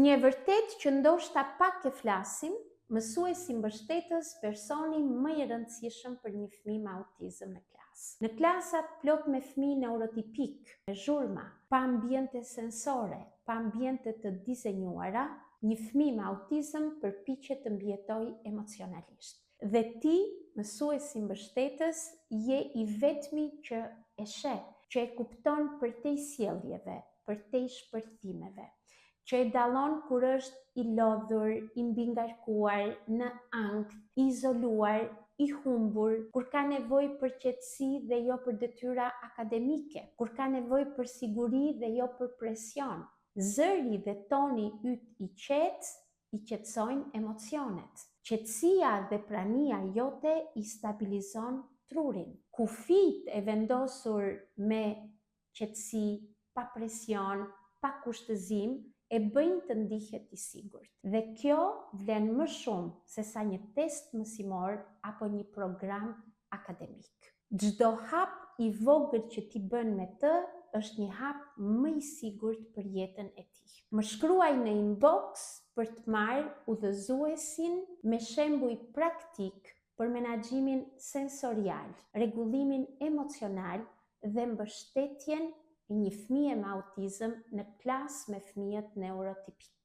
Një e vërtet që ndoshta pak e flasim, mësuesi mbështetës personi më i rëndësishëm për një fëmijë me autizëm në klasë. Në klasat plot me fëmijë neurotipik, me zhurma, pa ambiente sensore, pa ambiente të dizenjuara, një fëmijë me autizëm përpiqet të mbijetojë emocionalisht. Dhe ti, mësuesi mbështetës, je i vetmi që e sheh, që e kupton përtej sjelljeve, përtej shpërthimeve, që e dallon kur është i lodhur, i mbingarkuar, në ankth, i izoluar, i humbur, kur ka nevojë për qetësi dhe jo për detyra akademike, kur ka nevojë për siguri dhe jo për presion. Zëri dhe toni yt i qetë i qetësojnë emocionet. Qetësia dhe prania jote i stabilizon trurin. Kufijt e vendosur me qetësi, pa presion, pa kushtëzim, e bëjnë të ndihet i sigurt. Dhe kjo vlen më shumë se sa një test mësimor apo një program akademik. Çdo hap i vogël që ti bën me të është një hap më i sigurt për jetën e tij. Më shkruaj në inbox për të marrë udhëzuesin me shembuj praktik për menaxhimin sensorial, rregullimin emocional dhe mbështetjen e një fëmije me autizëm në klasë me fëmijët neurotipik.